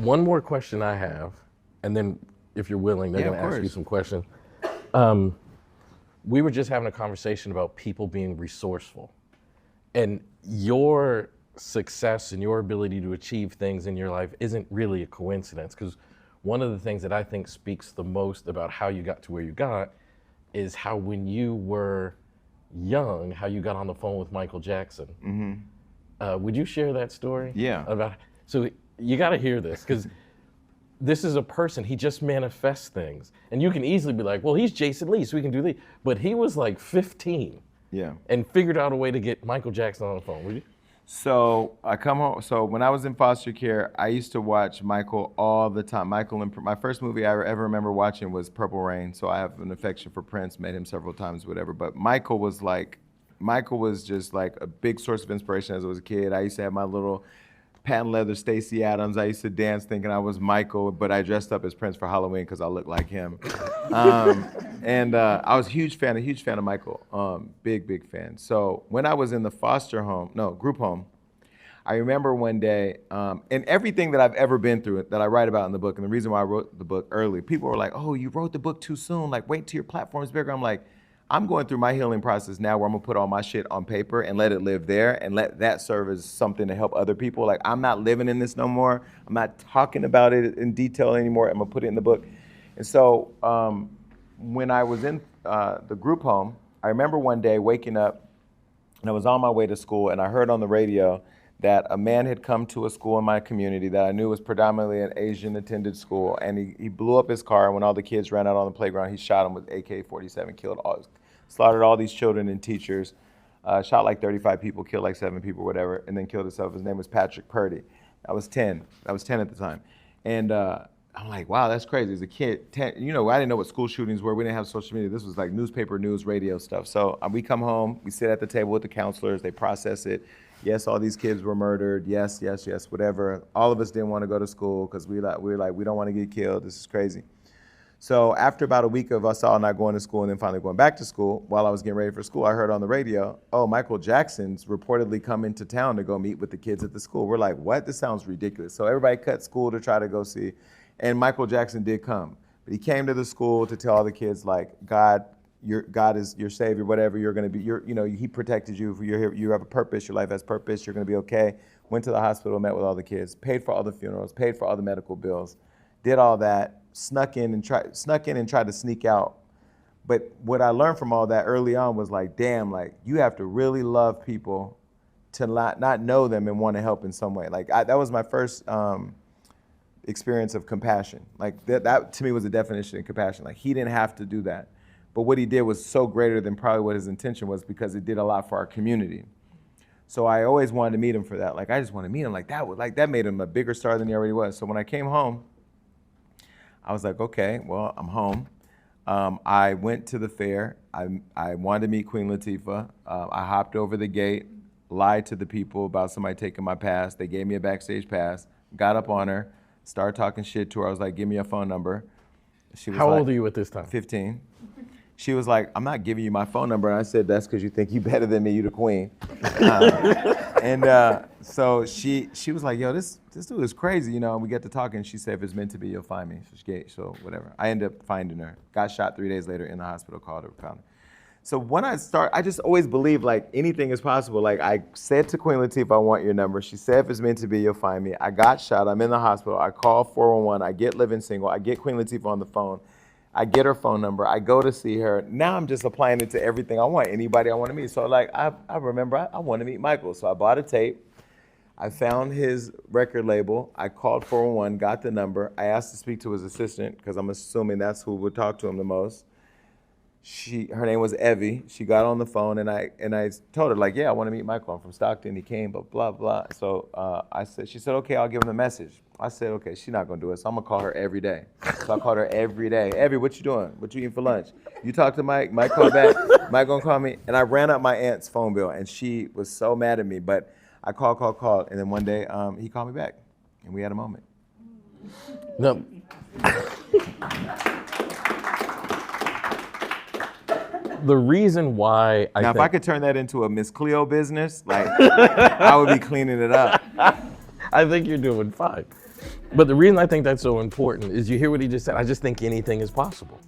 One more question I have, and then if you're willing, they're going to ask you some questions. We were just having a conversation about people being resourceful, and your success and your ability to achieve things in your life isn't really a coincidence, because one of the things that I think speaks the most about how you got to where you got is how when you were young, how you got on the phone with Michael Jackson. Mm-hmm. Would you share that story? Yeah. So you got to hear this, because this is a person, he just manifests things. And you can easily be like, well, he's Jason Lee, so we can do this. But he was like 15 and figured out a way to get Michael Jackson on the phone. Would you? So I come home. So when I was in foster care, I used to watch Michael all the time. Michael, and my first movie I ever remember watching was Purple Rain. So I have an affection for Prince, met him several times, whatever. But Michael was just like a big source of inspiration as I was a kid. I used to have my little patent leather Stacey Adams. I used to dance thinking I was Michael, but I dressed up as Prince for Halloween because I looked like him. And I was a huge fan of Michael, big fan. So when I was in the group home, I remember one day, and everything that I've ever been through that I write about in the book, and the reason why I wrote the book early, people were like, oh, you wrote the book too soon, like wait till your platform's bigger. I'm like, I'm going through my healing process now where I'm gonna put all my shit on paper and let it live there and let that serve as something to help other people. Like, I'm not living in this no more. I'm not talking about it in detail anymore. I'm gonna put it in the book. And so when I was in the group home, I remember one day waking up and I was on my way to school and I heard on the radio that a man had come to a school in my community that I knew was predominantly an Asian attended school, and he blew up his car, and when all the kids ran out on the playground, he shot them with AK-47, slaughtered all these children and teachers, shot like 35 people, killed like 7 people, whatever, and then killed himself. His name was Patrick Purdy. I was 10 at the time. And I'm like, wow, that's crazy. As a kid, 10, I didn't know what school shootings were. We didn't have social media. This was like newspaper, news, radio stuff. So we come home, we sit at the table with the counselors, they process it. Yes, all these kids were murdered. Yes, whatever. All of us didn't want to go to school because we were like, we don't want to get killed. This is crazy. So after about a week of us all not going to school and then finally going back to school, while I was getting ready for school, I heard on the radio, oh, Michael Jackson's reportedly come into town to go meet with the kids at the school. We're like, what? This sounds ridiculous. So everybody cut school to try to go see. And Michael Jackson did come. But he came to the school to tell all the kids, like, God is your savior, whatever, you're going to be, he protected you, you're here, you have a purpose, your life has purpose, you're going to be okay. Went to the hospital, met with all the kids, paid for all the funerals, paid for all the medical bills, did all that, snuck in and tried to sneak out. But what I learned from all that early on was like, damn, like you have to really love people to not know them and want to help in some way. Like that was my first experience of compassion. Like that to me was the definition of compassion. Like he didn't have to do that. But what he did was so greater than probably what his intention was, because it did a lot for our community. So I always wanted to meet him for that. Like I just wanted to meet him. That made him a bigger star than he already was. So when I came home, I was like, okay, well, I'm home. I went to the fair. I wanted to meet Queen Latifah. I hopped over the gate, lied to the people about somebody taking my pass. They gave me a backstage pass. Got up on her, started talking shit to her. I was like, give me your phone number. She was How old are you at this time? 15. She was like, I'm not giving you my phone number. And I said, that's because you think you better than me, you the queen. So she was like, yo, this dude is crazy, and we get to talking. She said, if it's meant to be, you'll find me. So whatever. I ended up finding her. Got shot 3 days later in the hospital, called her, found her. So when I just always believed like anything is possible. Like I said to Queen Latifah, I want your number. She said, if it's meant to be, you'll find me. I got shot, I'm in the hospital. I call 411, I get Living Single, I get Queen Latifah on the phone. I get her phone number, I go to see her. Now I'm just applying it to everything I want, anybody I want to meet. So like, I remember I want to meet Michael. So I bought a tape, I found his record label, I called 411, got the number. I asked to speak to his assistant, because I'm assuming that's who would talk to him the most. Her name was Evie. She got on the phone and I told her like, yeah, I want to meet Michael. I'm from Stockton, he came, but blah, blah. So she said, okay, I'll give him the message. I said, okay, she's not gonna do it, so I'm gonna call her every day. So I called her every day. Evie, what you doing? What you eating for lunch? You talk to Mike, Mike called back, Mike gonna call me. And I ran up my aunt's phone bill and she was so mad at me, but I called, and then one day he called me back and we had a moment. No. The reason why if I could turn that into a Miss Cleo business, like I would be cleaning it up. I think you're doing fine. But the reason I think that's so important is you hear what he just said. I just think anything is possible.